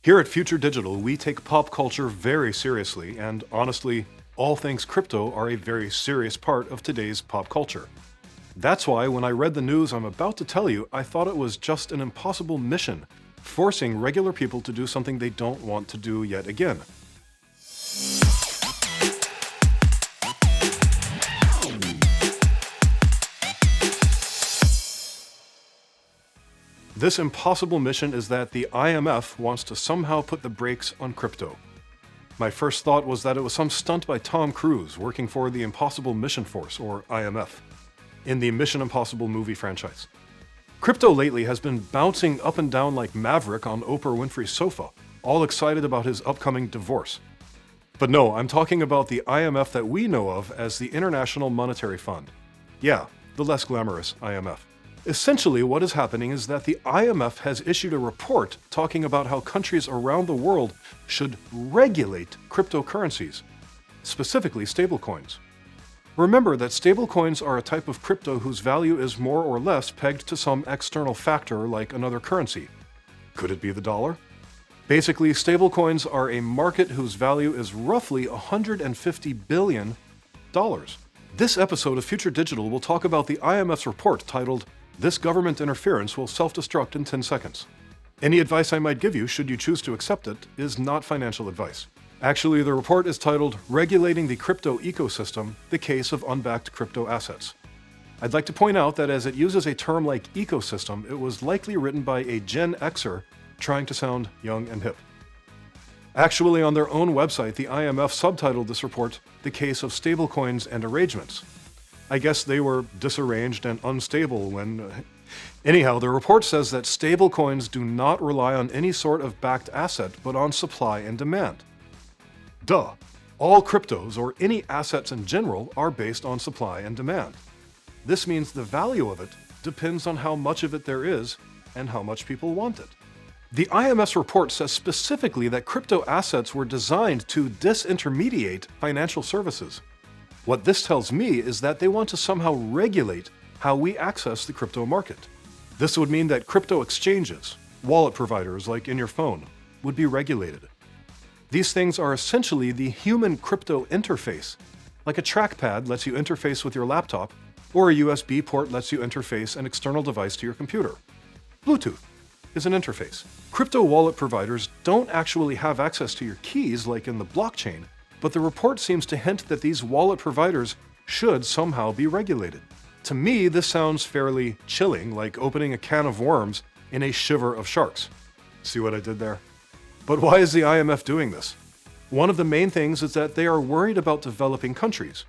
Here at Future Digital, we take pop culture very seriously, and honestly, all things crypto are a very serious part of today's pop culture. That's why when I read the news I'm about to tell you, I thought it was just an impossible mission, forcing regular people to do something they don't want to do yet again. This impossible mission is that the IMF wants to somehow put the brakes on crypto. My first thought was that it was some stunt by Tom Cruise working for the Impossible Mission Force, or IMF, in the Mission Impossible movie franchise. Crypto lately has been bouncing up and down like Maverick on Oprah Winfrey's sofa, all excited about his upcoming divorce. But no, I'm talking about the IMF that we know of as the International Monetary Fund. Yeah, the less glamorous IMF. Essentially, what is happening is that the IMF has issued a report talking about how countries around the world should regulate cryptocurrencies, specifically stablecoins. Remember that stablecoins are a type of crypto whose value is more or less pegged to some external factor like another currency. Could it be the dollar? Basically, stablecoins are a market whose value is roughly $150 billion. This episode of Future Digital will talk about the IMF's report titled, "This government interference will self-destruct in 10 seconds. Any advice I might give you, should you choose to accept it, is not financial advice. Actually, the report is titled, Regulating the Crypto Ecosystem, the Case of Unbacked Crypto Assets. I'd like to point out that as it uses a term like ecosystem, it was likely written by a Gen Xer trying to sound young and hip. Actually, on their own website, the IMF subtitled this report, The Case of Stablecoins and Arrangements. I guess they were disarranged and unstable when... Anyhow, the report says that stablecoins do not rely on any sort of backed asset, but on supply and demand. Duh. All cryptos, or any assets in general, are based on supply and demand. This means the value of it depends on how much of it there is and how much people want it. The IMF's report says specifically that crypto assets were designed to disintermediate financial services. What this tells me is that they want to somehow regulate how we access the crypto market. This would mean that crypto exchanges, wallet providers like in your phone, would be regulated. These things are essentially the human crypto interface. Like a trackpad lets you interface with your laptop, or a USB port lets you interface an external device to your computer. Bluetooth is an interface. Crypto wallet providers don't actually have access to your keys like in the blockchain, but the report seems to hint that these wallet providers should somehow be regulated. To me, this sounds fairly chilling, like opening a can of worms in a shiver of sharks. See what I did there? But why is the IMF doing this? One of the main things is that they are worried about developing countries.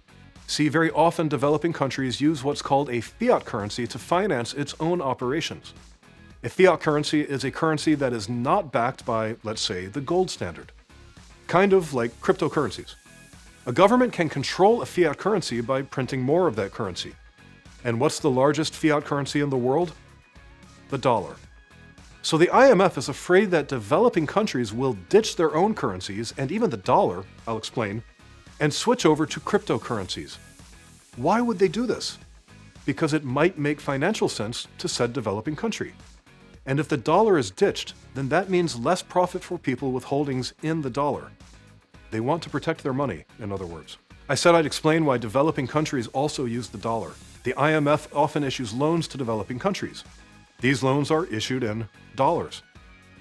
See, very often developing countries use what's called a fiat currency to finance its own operations. A fiat currency is a currency that is not backed by, let's say, the gold standard. Kind of like cryptocurrencies. A government can control a fiat currency by printing more of that currency. And what's the largest fiat currency in the world? The dollar. So the IMF is afraid that developing countries will ditch their own currencies, and even the dollar, I'll explain, and switch over to cryptocurrencies. Why would they do this? Because it might make financial sense to said developing country. And if the dollar is ditched, then that means less profit for people with holdings in the dollar. They want to protect their money, in other words. I said I'd explain why developing countries also use the dollar. The IMF often issues loans to developing countries. These loans are issued in dollars.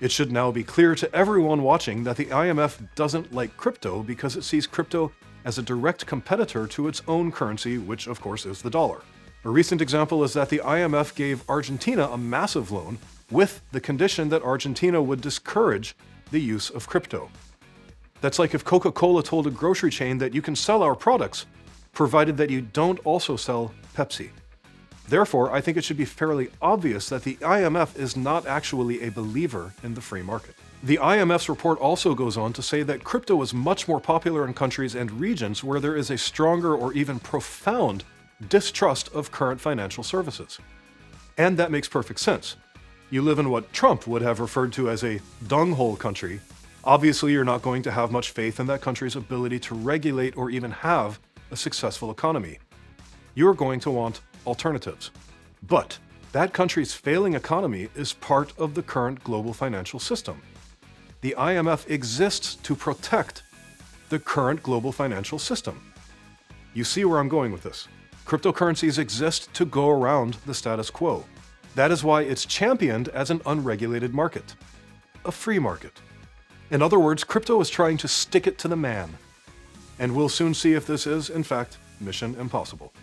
It should now be clear to everyone watching that the IMF doesn't like crypto because it sees crypto as a direct competitor to its own currency, which of course is the dollar. A recent example is that the IMF gave Argentina a massive loan with the condition that Argentina would discourage the use of crypto. That's like if Coca-Cola told a grocery chain that you can sell our products, provided that you don't also sell Pepsi. Therefore, I think it should be fairly obvious that the IMF is not actually a believer in the free market. The IMF's report also goes on to say that crypto is much more popular in countries and regions where there is a stronger or even profound distrust of current financial services. And that makes perfect sense. You live in what Trump would have referred to as a dunghole country. Obviously, you're not going to have much faith in that country's ability to regulate or even have a successful economy. You're going to want alternatives. But that country's failing economy is part of the current global financial system. the IMF exists to protect the current global financial system. You see where I'm going with this. Cryptocurrencies exist to go around the status quo. That is why it's championed as an unregulated market, a free market. In other words, crypto is trying to stick it to the man. And we'll soon see if this is, in fact, mission impossible.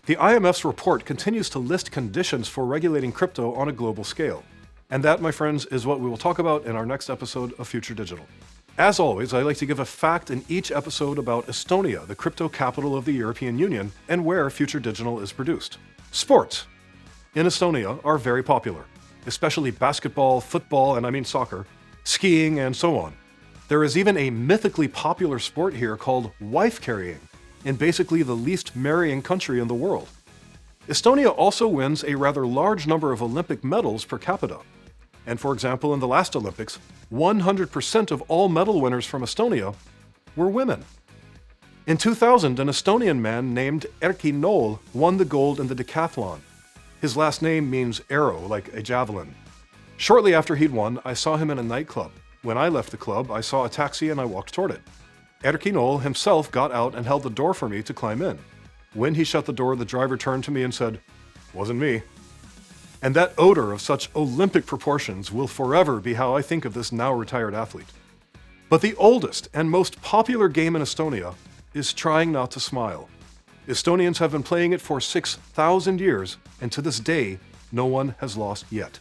The IMF's report continues to list conditions for regulating crypto on a global scale. And that, my friends, is what we will talk about in our next episode of Future Digital. As always, I like to give a fact in each episode about Estonia, the crypto capital of the European Union, and where Future Digital is produced. Sports in Estonia are very popular, especially basketball, football, and I mean soccer, skiing, and so on. There is even a mythically popular sport here called wife carrying, in basically the least marrying country in the world. Estonia also wins a rather large number of Olympic medals per capita. And for example, in the last Olympics, 100% of all medal winners from Estonia were women. In 2000, an Estonian man named Erki Nool won the gold in the decathlon. His last name means arrow, like a javelin. Shortly after he'd won, I saw him in a nightclub. When I left the club, I saw a taxi and I walked toward it. Erki Nool himself got out and held the door for me to climb in. When he shut the door, the driver turned to me and said, "Wasn't me." And that odor of such Olympic proportions will forever be how I think of this now retired athlete. But the oldest and most popular game in Estonia is trying not to smile. Estonians have been playing it for 6,000 years, and to this day, no one has lost yet.